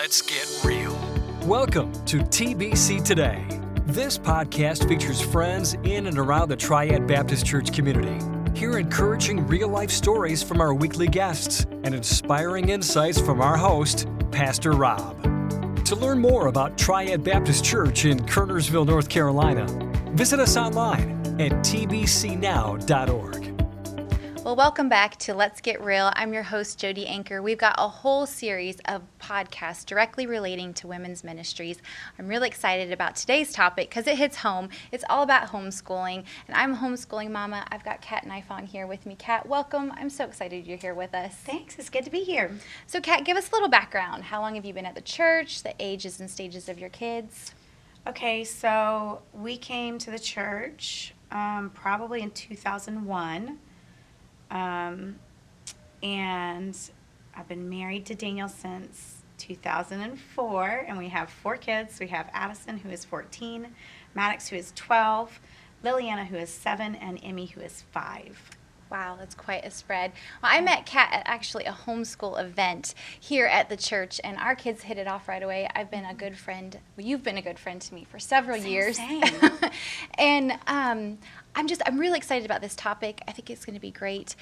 Let's get real. Welcome to TBC Today. This podcast features friends in and around the Triad Baptist Church community. Hear encouraging real-life stories from our weekly guests and inspiring insights from our host, Pastor Rob. To learn more about Triad Baptist Church in Kernersville, North Carolina, visit us online at tbcnow.org. Well, welcome back to Let's Get Real. I'm your host, Jody Anchor. We've got a whole series of podcasts directly relating to women's ministries. I'm really excited about today's topic because it hits home. It's all about homeschooling, and I'm a homeschooling mama. I've got Kat Nifong here with me. Kat, welcome. I'm so excited you're here with us. Thanks. It's good to be here. So, Kat, give us a little background. How long have you been at the church, the ages and stages of your kids? Okay, so we came to the church probably in 2001. And I've been married to Daniel since 2004, and we have 4 kids. We have Addison, who is 14, Maddox, who is 12, Liliana, who is 7, and Emmy, who is 5. Wow, that's quite a spread. Well, I met Kat at actually a homeschool event here at the church, and our kids hit it off right away. I've been a good friend. Well, you've been a good friend to me for several years. Same. And I'm really excited about this topic. I think it's going to be great.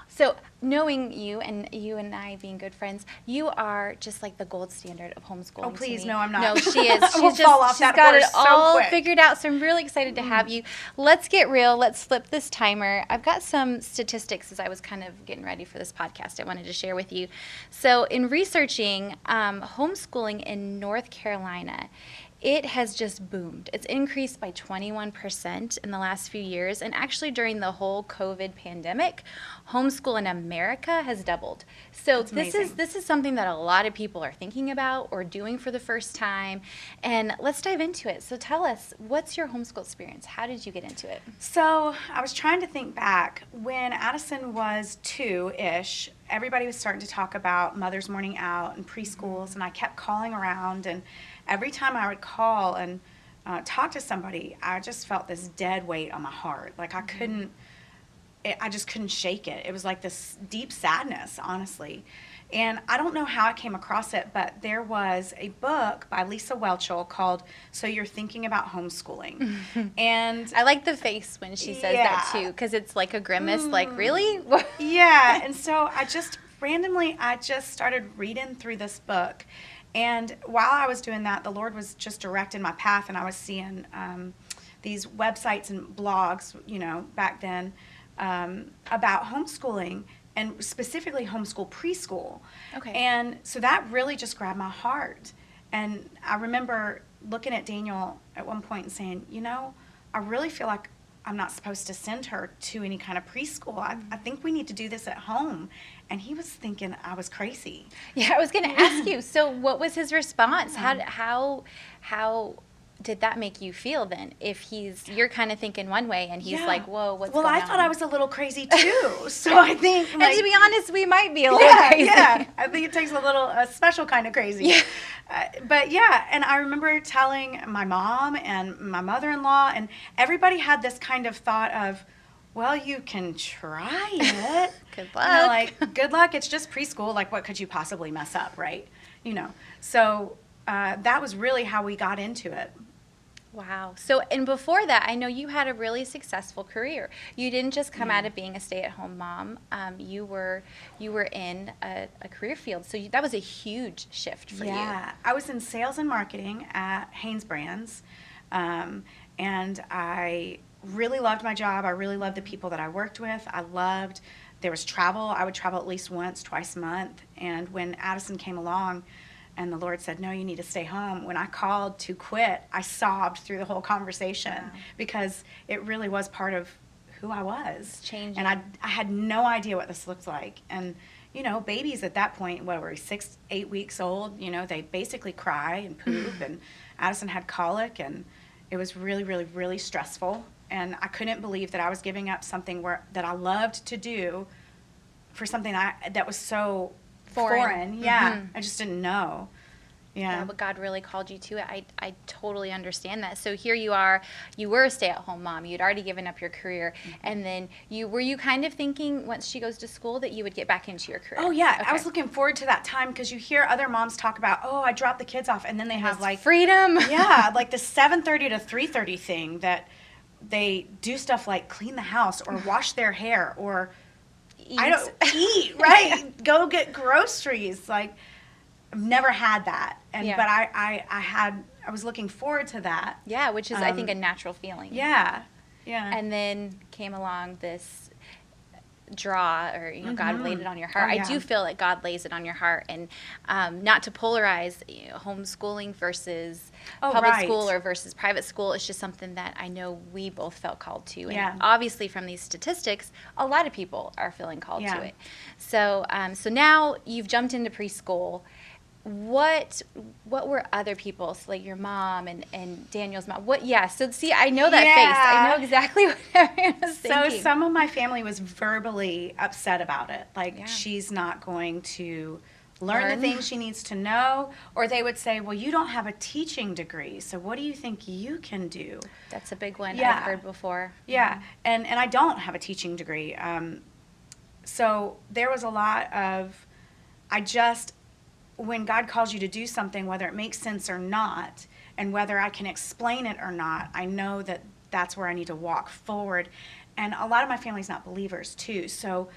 So knowing you and I being good friends, you are just like the gold standard of homeschooling. Oh, please, to me. no, I'm not. No, she is. She's got it all figured out. So I'm really excited to have you. Let's get real. Let's flip this timer. I've got some statistics as I was kind of getting ready for this podcast I wanted to share with you. So in researching homeschooling in North Carolina, it has just boomed. It's increased by 21% in the last few years. And actually during the whole COVID pandemic, homeschool in America has doubled. So this is something that a lot of people are thinking about or doing for the first time. And let's dive into it. So tell us, what's your homeschool experience? How did you get into it? So I was trying to think back. When Addison was 2-ish, everybody was starting to talk about Mother's Morning Out and preschools, and I kept calling around, and every time I would call and talk to somebody, I just felt this dead weight on my heart. Like I just couldn't shake it. It was like this deep sadness, honestly. And I don't know how I came across it, but there was a book by Lisa Welchel called So You're Thinking About Homeschooling. And I like the face when she says that too, because it's like a grimace, like, really? Yeah, and so I just started reading through this book. And while I was doing that, the Lord was just directing my path, and I was seeing these websites and blogs, back then, about homeschooling, and specifically homeschool preschool. Okay. And so that really just grabbed my heart. And I remember looking at Daniel at one point and saying, I really feel like I'm not supposed to send her to any kind of preschool. I think we need to do this at home. And he was thinking I was crazy. Yeah, I was going to ask you. So what was his response? How did that make you feel then? If you're kind of thinking one way and he's like, whoa, what's going on? Well, I thought I was a little crazy too. So I think, and to be honest, we might be a little crazy. Yeah, I think it takes a special kind of crazy. Yeah. And I remember telling my mom and my mother-in-law, and everybody had this kind of thought of, well, you can try it. Good luck. Good luck. It's just preschool. Like, what could you possibly mess up, right? So that was really how we got into it. Wow. So, and before that, I know you had a really successful career. You didn't just come out of being a stay-at-home mom. You were in a career field. So that was a huge shift for you. Yeah. I was in sales and marketing at Hanes Brands, and I really loved my job. I really loved the people that I worked with. There was travel. I would travel at least once, twice a month. And when Addison came along, and the Lord said, no, you need to stay home, when I called to quit, I sobbed through the whole conversation because it really was part of who I was. Changing. And I had no idea what this looked like. And, babies at that point, what were we, 6-8 weeks old, they basically cry and poop. And Addison had colic, and it was really, really, really stressful. And I couldn't believe that I was giving up something that I loved to do for something that was so foreign. Yeah. I just didn't know. Yeah. But God really called you to it. I totally understand that. So here you are, you were a stay-at-home mom. You'd already given up your career. And then were you kind of thinking once she goes to school that you would get back into your career? Oh, yeah. Okay. I was looking forward to that time because you hear other moms talk about, oh, I dropped the kids off. And then they have like freedom. Yeah, like the 7:30 to 3:30 thing that they do stuff like clean the house or wash their hair or eat, right? Go get groceries. Like, I've never had that. And but I was looking forward to that. Yeah, which is I think a natural feeling. Yeah. Yeah. And then came along this draw, or God laid it on your heart. Oh, yeah. I do feel that God lays it on your heart, and not to polarize homeschooling versus public school or versus private school. It's just something that I know we both felt called to, and obviously from these statistics, a lot of people are feeling called to it. So so now you've jumped into preschool. What were other people's, like your mom and Daniel's mom? So see, I know that face. I know exactly what everyone was thinking. So some of my family was verbally upset about it. Like, she's not going to learn the things she needs to know. Or they would say, well, you don't have a teaching degree, so what do you think you can do? That's a big one I've heard before. Yeah, and I don't have a teaching degree. So there was a lot of, when God calls you to do something, whether it makes sense or not, and whether I can explain it or not, I know that that's where I need to walk forward. And a lot of my family's not believers, too, so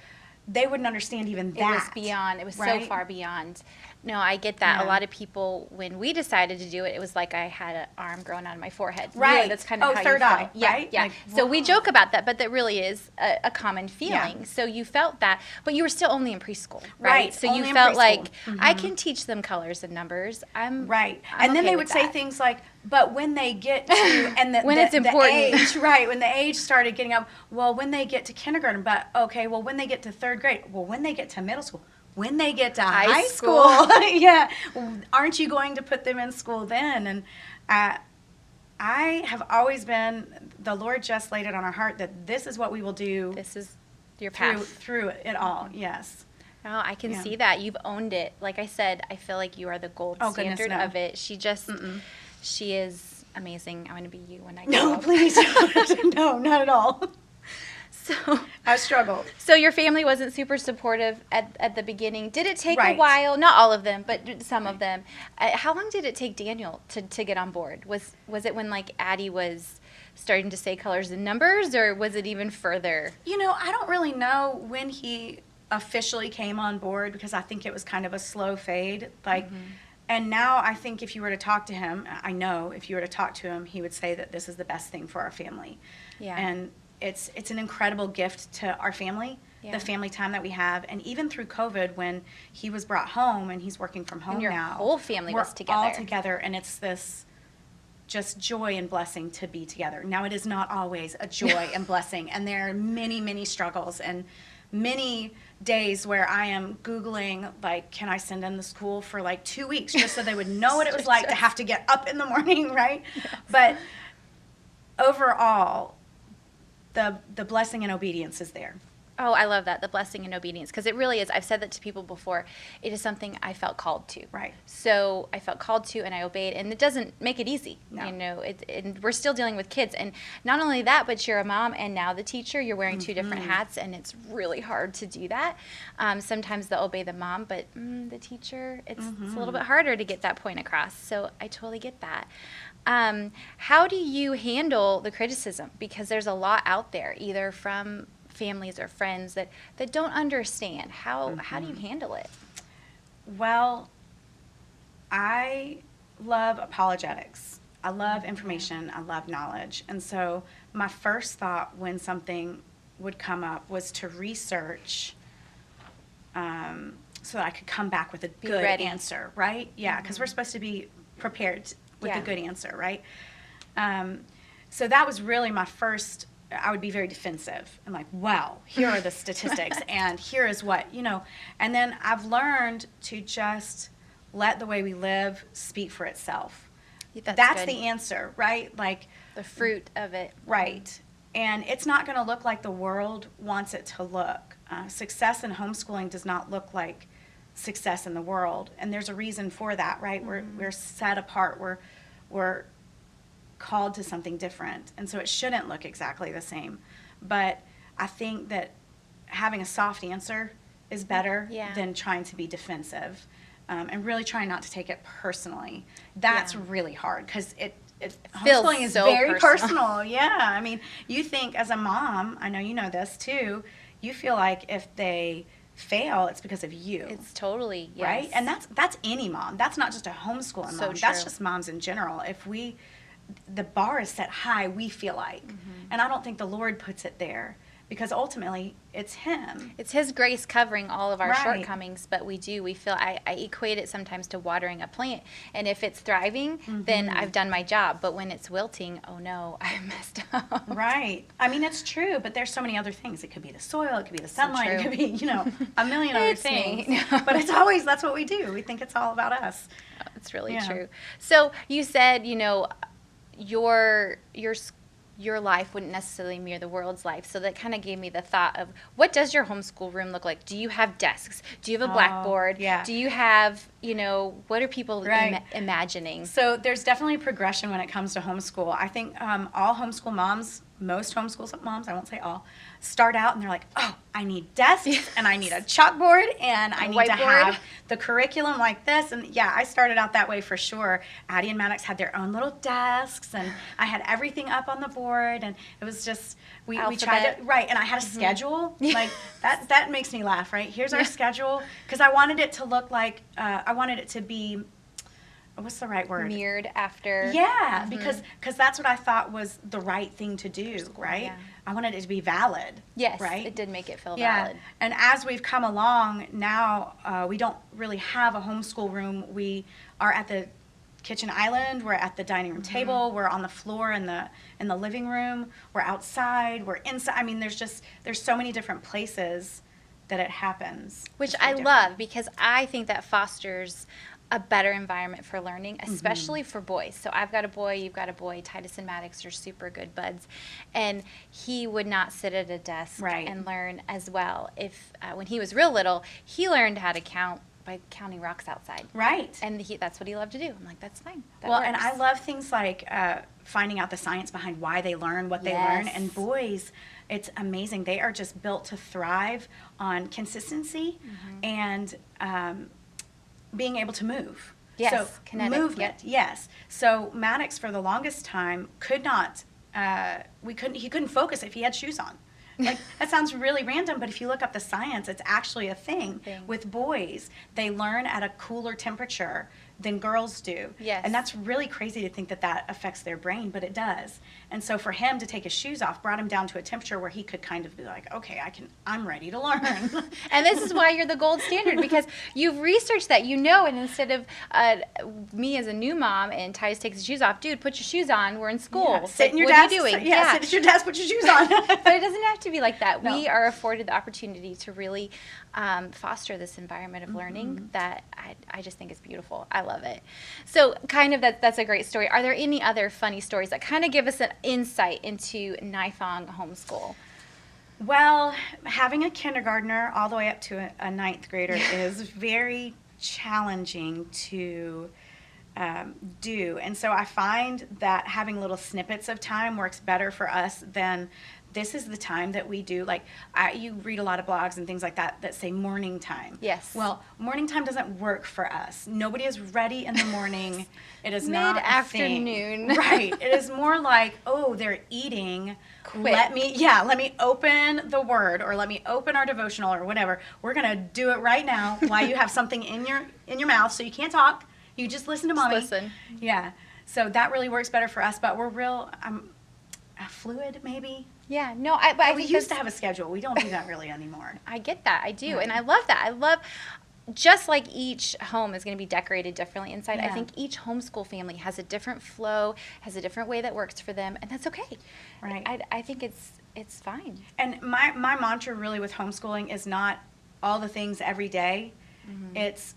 they wouldn't understand even that. It was beyond. It was so far beyond. No, I get that. A lot of people, when we decided to do it, it was like I had an arm growing out of my forehead. Right. Really, that's kind of how third you eye, felt. Yeah, right? yeah. Like, so we joke about that, but that really is a common feeling. Yeah. So you felt that, but you were still only in preschool, right? Right, So only you in felt preschool. like, I can teach them colors and numbers. I'm and okay then they would with say that. things like, but when they get to, and When it's important. the age, when the age started getting up, well, when they get to kindergarten, but okay, well, when they get to third grade, well, when they get to middle school, when they get to high school. Aren't you going to put them in school then? And I have always been, the Lord just laid it on our heart that this is what we will do. This is your path. Through it all, yes. Oh, I can see that. You've owned it. Like I said, I feel like you are the gold standard of it. She is amazing. I want to be you when I grow up. No, please. No, not at all. So I struggled. So your family wasn't super supportive at the beginning. Did it take a while? Not all of them, but some of them. How long did it take Daniel to get on board? Was it when like Addie was starting to say colors and numbers, or was it even further? I don't really know when he officially came on board, because I think it was kind of a slow fade. And now I think if you were to talk to him, I know if you were to talk to him, he would say that this is the best thing for our family. Yeah. And it's an incredible gift to our family, the family time that we have. And even through COVID, when he was brought home and he's working from home and your now. Whole family was together. All together, and it's this just joy and blessing to be together. Now, it is not always a joy and blessing, and there are many, many struggles and many days where I am Googling, like, can I send them to school for like 2 weeks just so they would know what it was like to have to get up in the morning, right? Yes. But overall, the blessing and obedience is there. Oh, I love that, the blessing and obedience, because it really is. I've said that to people before. It is something I felt called to. Right. So I felt called to, and I obeyed, and it doesn't make it easy. No. And we're still dealing with kids, and not only that, but you're a mom and now the teacher. You're wearing two different hats, and it's really hard to do that. Sometimes they'll obey the mom, but the teacher, it's a little bit harder to get that point across. So I totally get that. How do you handle the criticism? Because there's a lot out there, either from families or friends that don't understand. How do you handle it? Well, I love apologetics. I love information. I love knowledge. And so my first thought when something would come up was to research so that I could come back with a good answer, right? Yeah, because we're supposed to be prepared with a good answer, right? So that was really my first. I would be very defensive and like, wow, here are the statistics and here is what, and then I've learned to just let the way we live speak for itself. That's the answer, right? Like the fruit of it. Right. And it's not going to look like the world wants it to look. Success in homeschooling does not look like success in the world. And there's a reason for that, right? We're set apart. We're called to something different. And so it shouldn't look exactly the same. But I think that having a soft answer is better than trying to be defensive, and really trying not to take it personally. That's really hard, because it homeschooling is so very personal. Yeah. I mean, you think as a mom, I know you know this too, you feel like if they fail, it's because of you. It's totally, yes. Right? And that's any mom. That's not just a homeschooling mom. True. That's just moms in general. If the bar is set high, we feel like. And I don't think the Lord puts it there, because ultimately it's Him. It's His grace covering all of our shortcomings, but we feel, I equate it sometimes to watering a plant. And if it's thriving, then I've done my job. But when it's wilting, oh no, I messed up. Right. I mean, it's true, but there's so many other things. It could be the soil, it could be the sunlight, it could be, a million other things. But it's always, that's what we do. We think it's all about us. It's really true. So you said, your life wouldn't necessarily mirror the world's life. So that kind of gave me the thought of, what does your homeschool room look like? Do you have desks? Do you have a blackboard? Yeah. Do you have, what are people imagining? So there's definitely progression when it comes to homeschool. I think all homeschool moms, most homeschool moms, I won't say all, start out and they're like, oh, I need desks and I need a chalkboard and I need to have the curriculum like this. And yeah, I started out that way for sure. Addie and Maddox had their own little desks and I had everything up on the board, and it was just, we tried to, right, and I had a schedule. Like that makes me laugh, right? Here's our schedule, because I wanted it to look like, I wanted it to be, what's the right word? Mirrored after. Yeah, because that's what I thought was the right thing to do, right? Yeah. I wanted it to be valid. Yes, right? it did make it feel valid. valid. And as we've come along, now we don't really have a homeschool room. We are at the kitchen island, we're at the dining room table, we're on the floor in the living room, we're outside, we're inside. I mean, there's so many different places that it happens. Which I love, because I think that fosters a better environment for learning, especially for boys. So I've got a boy, you've got a boy. Titus and Maddox are super good buds. And he would not sit at a desk and learn as well. If when he was real little, he learned how to count by counting rocks outside. Right. And that's what he loved to do. I'm like, that's fine. That well, works. and I love things like finding out the science behind why they learn what they learn. And boys, it's amazing. They are just built to thrive on consistency and being able to move. Yes, so kinetic, movement. Yes. So Maddox, for the longest time, could not. He couldn't focus if he had shoes on. Like, that sounds really random, but if you look up the science, it's actually a thing. With boys. They learn at a cooler temperature than girls do. Yes. And that's really crazy to think that affects their brain, but it does. And so for him to take his shoes off brought him down to a temperature where he could kind of be like, okay, I'm ready to learn. And this is why you're the gold standard, because you've researched that, and instead of me as a new mom and Titus takes his shoes off, dude, put your shoes on, we're in school. Yeah, sit in your what desk. Are you doing? Sit at your desk, put your shoes on. But it doesn't have to be like that. No. We are afforded the opportunity to really foster this environment of learning that I just think is beautiful. I love it. So kind of that's a great story. Are there any other funny stories that kind of give us an insight into Nifong homeschool? Well, having a kindergartner all the way up to a ninth grader is very challenging to do. And so I find that having little snippets of time works better for us than this is the time that we do. Like, you read a lot of blogs and things like that say morning time. Yes. Well, morning time doesn't work for us. Nobody is ready in the morning. It is not mid-afternoon. Right. It is more like, oh, they're eating. Quick. Let me open the Word, or let me open our devotional, or whatever. We're gonna do it right now while you have something in your mouth, so you can't talk. You just listen to mommy. Just listen. Yeah. So that really works better for us. But we're real fluid, maybe. Yeah, no, I we used to have a schedule. We don't do that really anymore. I get that. I do. And I love that. I love, just like each home is going to be decorated differently inside, I think each homeschool family has a different flow, has a different way that works for them, and that's okay. Right. I think it's fine. And my mantra really with homeschooling is not all the things every day. It's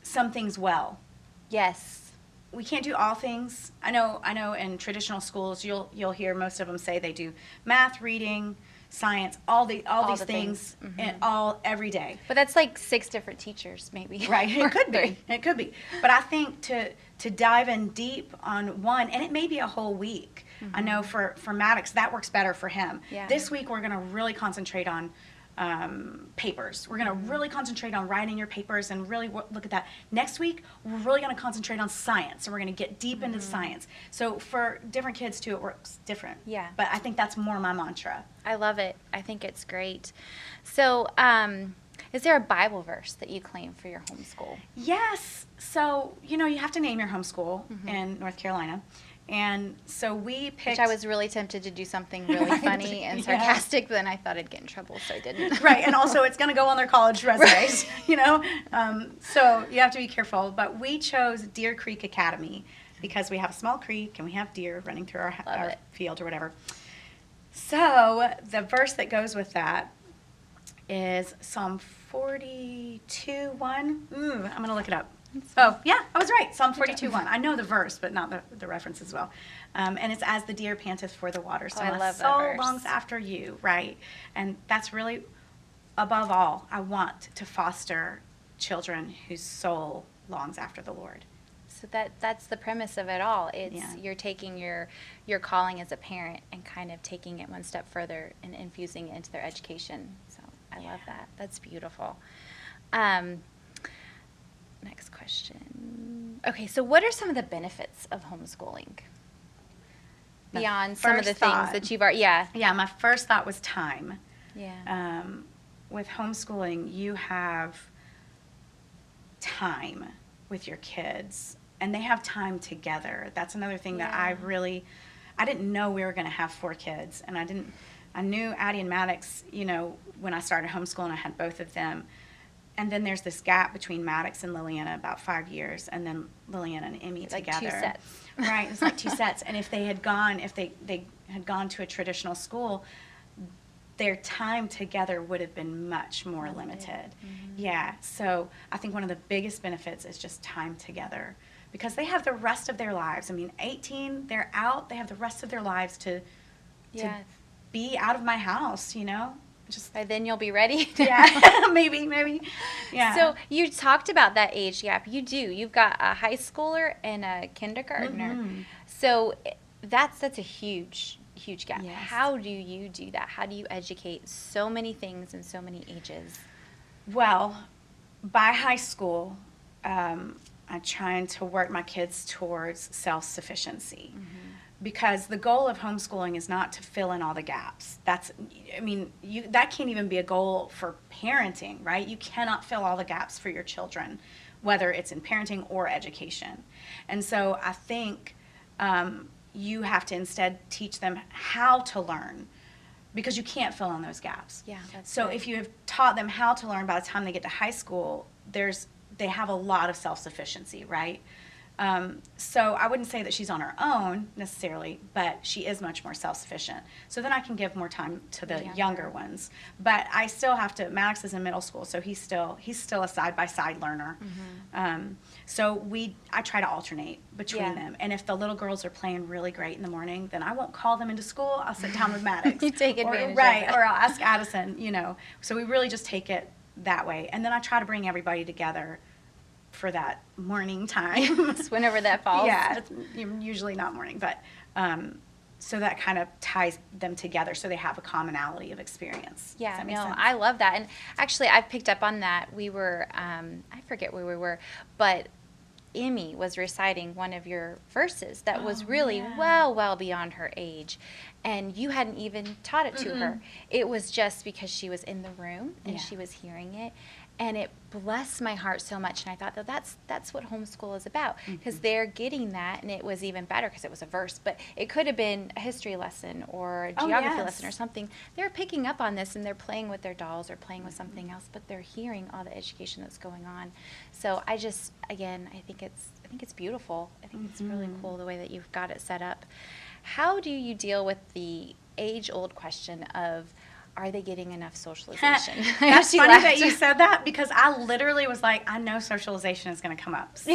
some things well. Yes. We can't do all things. I know in traditional schools you'll hear most of them say they do math, reading, science, all these the things, things. and every day. But that's like 6 different teachers, maybe. Right, it could be. It could be. But I think to dive in deep on one, and it may be a whole week. I know for Maddox, that works better for him. Yeah. This week, we're going to really concentrate on papers. We're going to really concentrate on writing your papers and really look at that. Next week, we're really going to concentrate on science, and we're going to get deep into science. So for different kids, too, it works different. Yeah. But I think that's more my mantra. I love it. I think it's great. So, is there a Bible verse that you claim for your homeschool? Yes. So, you have to name your homeschool in North Carolina. And so we picked... Which I was really tempted to do something really funny and sarcastic, but then I thought I'd get in trouble, so I didn't. Right, and also it's going to go on their college resumes, So you have to be careful. But we chose Deer Creek Academy because we have a small creek and we have deer running through our field or whatever. So the verse that goes with that is Psalm 42:1. I'm going to look it up. Oh, yeah, I was right. Psalm 42:1. I know the verse, but not the reference as well. And it's, as the deer panteth for the water, so my soul longs after you, right? And that's really, above all, I want to foster children whose soul longs after the Lord. So that's the premise of it all. It's you're taking your calling as a parent and kind of taking it one step further and infusing it into their education. So I love that. That's beautiful. Next question. Okay, so what are some of the benefits of homeschooling? Beyond some of the things that you've already, Yeah, my first thought was time. Yeah. With homeschooling, you have time with your kids, and they have time together. That's another thing that I didn't know we were going to have 4 kids, and I knew Addie and Maddox, when I started homeschooling, I had both of them. And then there's this gap between Maddox and Liliana, about 5 years, and then Liliana and Emmy together. Like 2 sets. Right, it's like 2 sets. And if they had gone to a traditional school, their time together would have been much more limited. Yeah, so I think one of the biggest benefits is just time together, because they have the rest of their lives. 18, they're out, they have the rest of their lives to be out of my house, Just by then you'll be ready. Yeah, maybe. Yeah. So you talked about that age gap. You do. You've got a high schooler and a kindergartner. So that's a huge gap. Yes. How do you do that? How do you educate so many things in so many ages? Well, by high school, I'm trying to work my kids towards self-sufficiency. Because the goal of homeschooling is not to fill in all the gaps. That can't even be a goal for parenting, right? You cannot fill all the gaps for your children, whether it's in parenting or education. And so I think you have to instead teach them how to learn, because you can't fill in those gaps. Yeah, that's so right. If you have taught them how to learn, by the time they get to high school, they have a lot of self-sufficiency, right? So I wouldn't say that she's on her own necessarily, but she is much more self-sufficient. So then I can give more time to the younger ones. But I still have to, Maddox is in middle school, so he's still a side-by-side learner. So I try to alternate between them. And if the little girls are playing really great in the morning, then I won't call them into school. I'll sit down with Maddox. You take advantage of it. Or I'll ask Addison, So we really just take it that way. And then I try to bring everybody together for that morning time. Whenever that falls. Yeah, it's usually not morning, but so that kind of ties them together so they have a commonality of experience. Yeah, Does that make sense? I love that. And actually, I've picked up on that. We were, I forget where we were, but Emmy was reciting one of your verses that was really well beyond her age. And you hadn't even taught it to her. It was just because she was in the room and she was hearing it. And it blessed my heart so much. And I thought, that's what homeschool is about. Because they're getting that, and it was even better because it was a verse. But it could have been a history lesson or a geography lesson or something. They're picking up on this, and they're playing with their dolls or playing with something else. But they're hearing all the education that's going on. So I just, again, I think it's beautiful. I think it's really cool the way that you've got it set up. How do you deal with the age-old question of, are they getting enough socialization? That's funny that you said that, because I literally was like, I know socialization is going to come up. So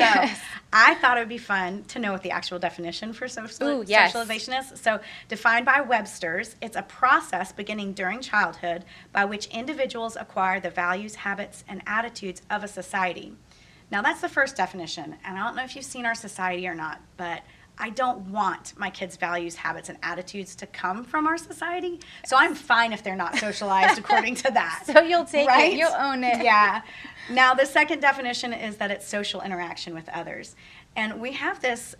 I thought it would be fun to know what the actual definition for socialization is. So defined by Webster's, it's a process beginning during childhood by which individuals acquire the values, habits, and attitudes of a society. Now, that's the first definition, and I don't know if you've seen our society or not, but I don't want my kids' values, habits, and attitudes to come from our society. So I'm fine if they're not socialized according to that. So you'll take it. You'll own it. Yeah. Now, the second definition is that it's social interaction with others. And we have this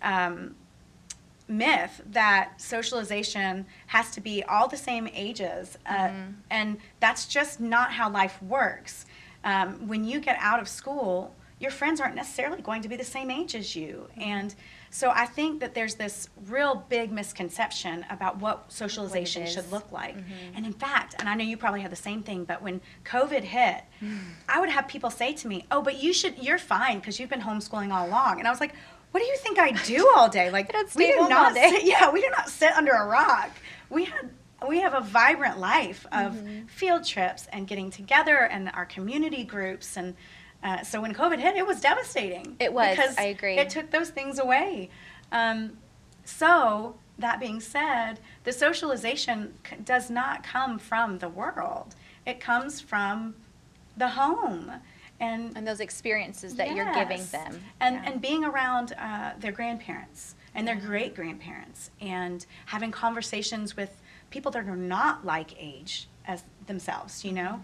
myth that socialization has to be all the same ages. And that's just not how life works. When you get out of school, your friends aren't necessarily going to be the same age as you. And so I think that there's this real big misconception about what socialization should look like. And in fact, and I know you probably have the same thing, but when COVID hit, I would have people say to me, oh, but you're fine because you've been homeschooling all along. And I was like, what do you think I do all day? Like, we do not sit under a rock. We have a vibrant life of field trips and getting together and our community groups. And so when COVID hit, it was devastating. It was, because I agree. It took those things away. So that being said, the socialization does not come from the world. It comes from the home. And those experiences that you're giving them. And being around their grandparents and their great-grandparents and having conversations with people that are not like age as themselves, you know?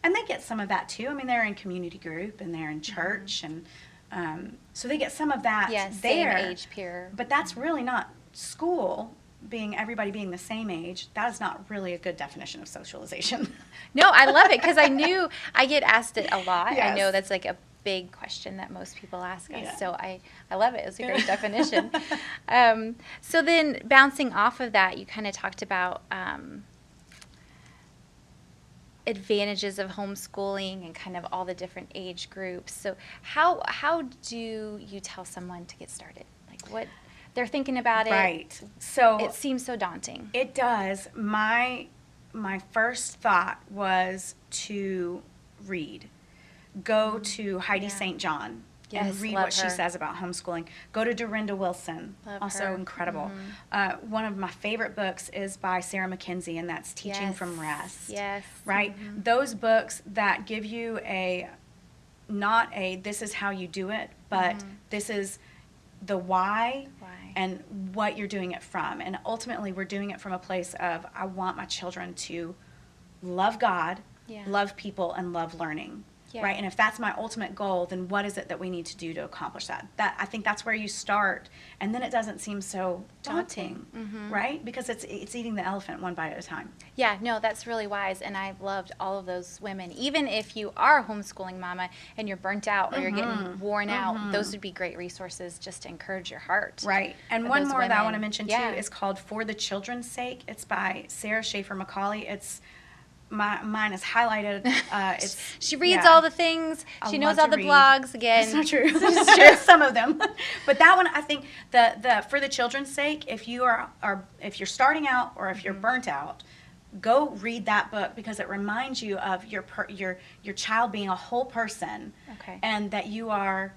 And they get some of that too. I mean, they're in community group and they're in church, and so they get some of that there. Same age peer. But that's really not school. Everybody being the same age, that is not really a good definition of socialization. No, I love it, because I get asked it a lot. Yes. I know that's like a big question that most people ask us. So I love it. It's a great definition. So then bouncing off of that, you kind of talked about advantages of homeschooling and kind of all the different age groups. So how do you tell someone to get started? Like, what they're thinking about it? Right. So it seems so daunting. It does. My first thought was to read. Go to Heidi St. John and read what she says about homeschooling. Go to Dorinda Wilson, also incredible. One of my favorite books is by Sarah McKenzie, and that's Teaching from Rest. Yes. Right? Those books that give you not a this is how you do it, but this is the why and what you're doing it from. And ultimately, we're doing it from a place of, I want my children to love God, love people, and love learning. Right? And if that's my ultimate goal, then what is it that we need to do to accomplish that? I think that's where you start, and then it doesn't seem so daunting, right? Because it's eating the elephant one bite at a time. Yeah, no, that's really wise, and I've loved all of those women. Even if you are a homeschooling mama and you're burnt out or you're getting worn out, those would be great resources just to encourage your heart. Right. And one more that I want to mention, too, is called For the Children's Sake. It's by Sarah Schaefer McCauley. It's mine is highlighted. She reads all the things. She knows all the blogs. Again, it's not true. It's true. Some of them, but that one, I think the For the Children's Sake. If you are if you're starting out or if you're burnt out, go read that book, because it reminds you of your child being a whole person, and that you are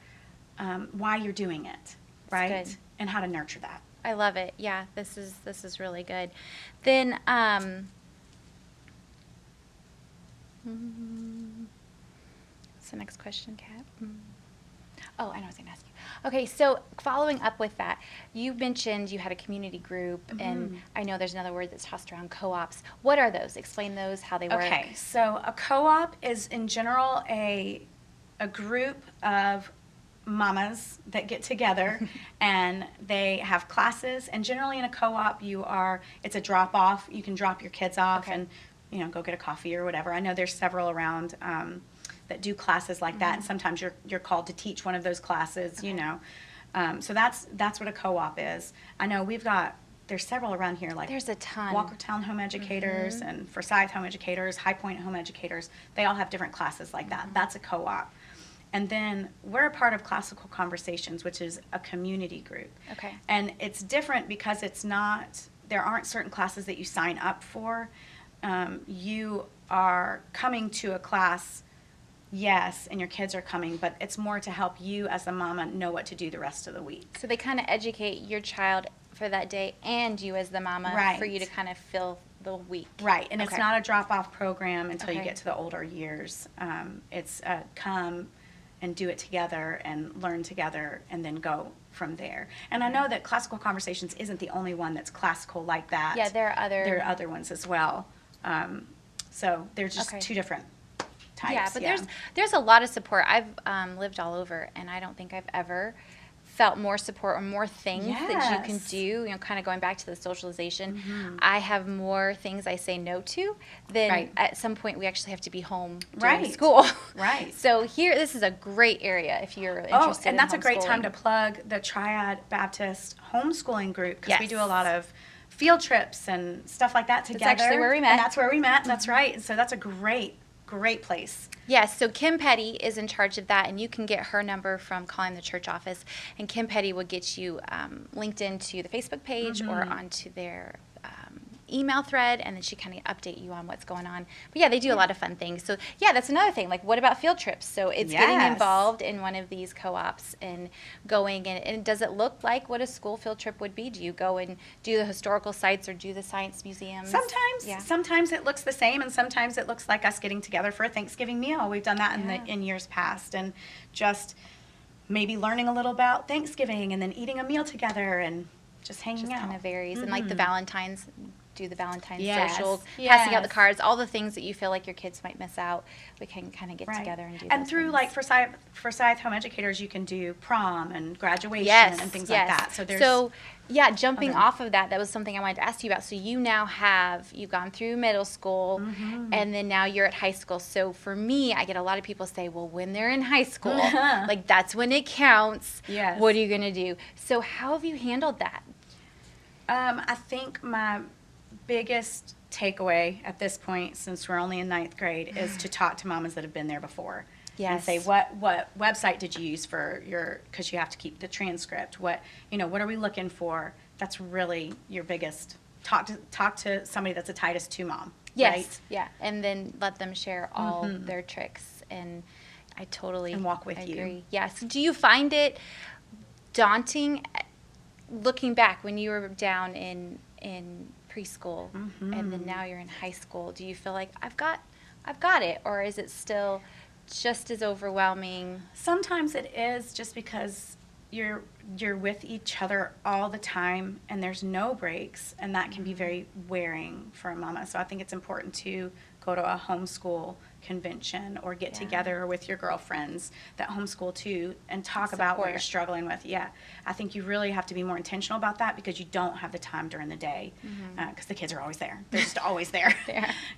why you're doing it, right, and how to nurture that. I love it. Yeah, this is really good. Then. What's the next question, Kat? Oh, I know I was going to ask you. Okay, so following up with that, you mentioned you had a community group, and I know there's another word that's tossed around, co-ops. What are those? Explain those, how they work. Okay, so a co-op is in general a group of mamas that get together and they have classes, and generally in a co-op it's a drop off. You can drop your kids off and go get a coffee or whatever. I know there's several around that do classes like that, and sometimes you're called to teach one of those classes, So that's what a co-op is. I know there's several around here, like there's a ton. Walkertown Home Educators and Forsyth Home Educators, High Point Home Educators. They all have different classes like that. That's a co-op. And then we're a part of Classical Conversations, which is a community group. Okay. And it's different because there aren't certain classes that you sign up for. you are coming to a class, yes, and your kids are coming, but it's more to help you as a mama know what to do the rest of the week. So they kind of educate your child for that day and you as the mama Right. for you to kind of fill the week. Right, and it's Okay. not a drop-off program until you Okay. get to the older years. It's come and do it together and learn together and then go from there. And I know that Classical Conversations isn't the only one that's classical like that. Yeah, there are other ones as well. So they're just Okay. two different types. Yeah, but there's a lot of support. I've lived all over, and I don't think I've ever felt more support or more things that you can Yes. do, you know, kind of going back to the socialization. I have more things I say no to than Right. at some point we actually have to be home during Right. school. Right. So this is a great area if you're interested Oh, and in that's a great time homeschooling. to plug the Triad Baptist Homeschooling Group, because we Yes. do a lot of field trips and stuff like that together. That's actually where we met. And that's where we met. That's right. And so that's a great place. Yes, so Kim Petty is in charge of that, and you can get her number from calling the church office. And Kim Petty will get you linked into the Facebook page or onto their email thread, and then she kind of update you on what's going on. But yeah, they do a lot of fun things. So yeah, that's another thing. Like, what about field trips? So it's getting Yes. involved in one of these co-ops and going, and does it look like what a school field trip would be? Do you go and do the historical sites or do the science museums? Sometimes it looks the same, and sometimes it looks like us getting together for a Thanksgiving meal. We've done that in years past, and just maybe learning a little about Thanksgiving and then eating a meal together and just hanging out. Kind of varies. And like the Valentine's, do the Valentine's Yes, socials, passing out the yes. cards, all the things that you feel like your kids might miss out, we can kind of get Right. together and do And those through things. like for Scythe Home Educators, you can do prom and graduation Yes, and things yes. like that. So there's yeah, jumping Okay. off of that, that was something I wanted to ask you about. So you've gone through middle school, and then now you're at high school. So for me, I get a lot of people say, well, when they're in high school, like that's when it counts. Yes. What are you going to do? So how have you handled that? I think my biggest takeaway at this point, since we're only in 9th grade, is to talk to mamas that have been there before. And Yes. say, what website did you use for because you have to keep the transcript. What are we looking for? That's really your biggest, talk to somebody that's a Titus 2 mom. Yes. Right? Yeah. And then let them share all their tricks. And I totally And walk with you. agree. Yes. Do you find it daunting looking back when you were down in preschool and then now you're in high school? Do you feel like I've got it, or is it still just as overwhelming? Sometimes it is, just because you're with each other all the time and there's no breaks, and that can be very wearing for a mama. So I think it's important to go to a homeschool convention or get together with your girlfriends that homeschool too and talk about what you're Support. struggling with. Yeah, I think you really have to be more intentional about that, because you don't have the time during the day, because the kids are always there. They're just always there.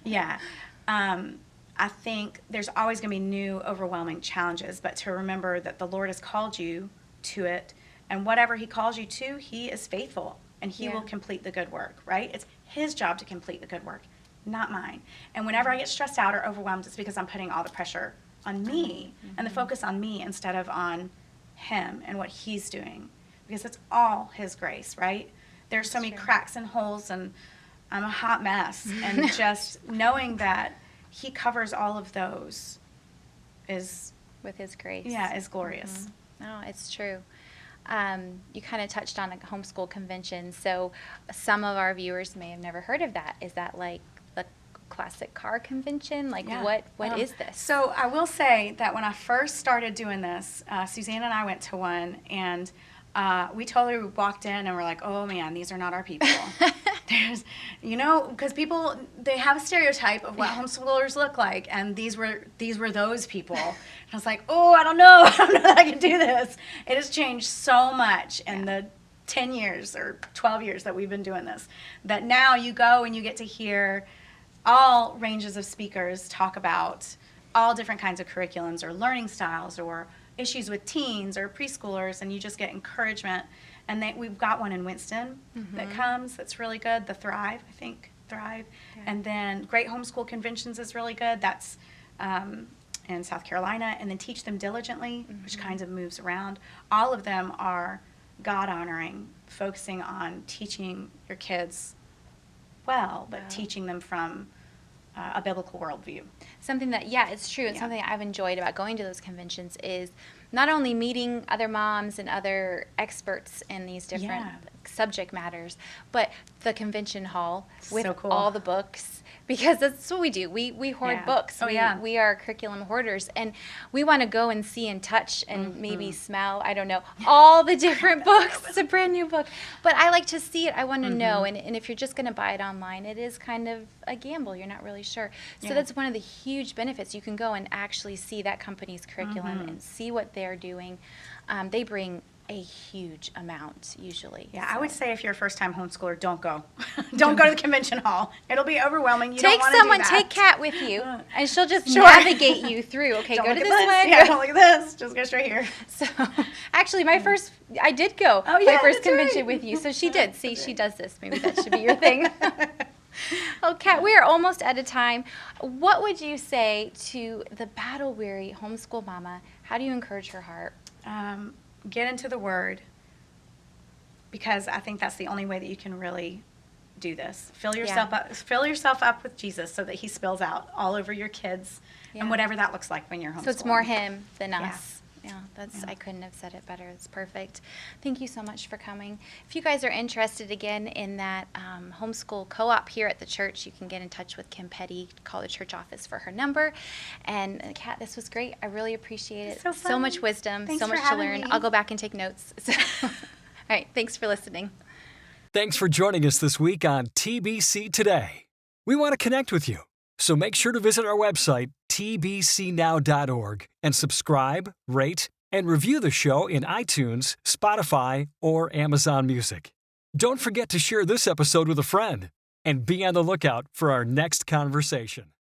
Yeah. I think there's always going to be new, overwhelming challenges, but to remember that the Lord has called you to it, and whatever He calls you to, He is faithful, and He will complete the good work, right? It's His job to complete the good work, not mine. And whenever I get stressed out or overwhelmed, it's because I'm putting all the pressure on me and the focus on me instead of on Him and what He's doing, because it's all His grace, right? There's so many cracks and holes, and I'm a hot mess, and just knowing that He covers all of those is With His grace. is glorious. No, it's true. You kind of touched on a homeschool convention, so some of our viewers may have never heard of that. Is that like the classic car convention? Like, what is this? So I will say that when I first started doing this, Suzanne and I went to one, and we totally walked in and we're like, oh man, these are not our people. There's, because people, they have a stereotype of what homeschoolers look like, and these were those people. And I was like, oh, I don't know that I can do this. It has changed so much in the 10 years or 12 years that we've been doing this, that now you go and you get to hear all ranges of speakers talk about all different kinds of curriculums or learning styles or issues with teens or preschoolers, and you just get encouragement. And we've got one in Winston that comes that's really good, the Thrive. Yeah. And then Great Homeschool Conventions is really good. That's in South Carolina. And then Teach Them Diligently, which kind of moves around. All of them are God-honoring, focusing on teaching your kids well, but teaching them from a biblical worldview. Something that, it's true. And something I've enjoyed about going to those conventions is not only meeting other moms and other experts in these different subject matters, but the convention hall with So cool. all the books, because that's what we do. We hoard books. We are curriculum hoarders, and we want to go and see and touch and maybe smell, I don't know, all the different books. It's a brand new book. But I like to see it. I want to know. And if you're just going to buy it online, it is kind of a gamble. You're not really sure. So that's one of the huge benefits. You can go and actually see that company's curriculum and see what they're doing. They bring a huge amount usually. Yeah, so. I would say if you're a first-time homeschooler, don't go. Don't go to the convention hall. It'll be overwhelming. You take don't want someone, to do that. take Kat with you, and she'll just navigate you through. Okay, don't go to this one. Yeah, don't look at this. Just go straight here. So, actually, I did go my first convention with you. So she did. See, she does this. Maybe that should be your thing. Oh, Kat, we are almost out of time. What would you say to the battle-weary homeschool mama? How do you encourage her heart? Get into the Word, because I think that's the only way that you can really do this. Fill yourself up with Jesus so that he spills out all over your kids and whatever that looks like when you're homeschooling. So it's more him than us. I couldn't have said it better. It's perfect. Thank you so much for coming. If you guys are interested again in that homeschool co-op here at the church, you can get in touch with Kim Petty, call the church office for her number. And Kat, this was great. I really appreciate it. So much wisdom, Thanks so much to learn. Me. I'll go back and take notes. All right, thanks for listening. Thanks for joining us this week on TBC Today. We want to connect with you, so make sure to visit our website, tbcnow.org, and subscribe, rate, and review the show in iTunes, Spotify, or Amazon Music. Don't forget to share this episode with a friend, and be on the lookout for our next conversation.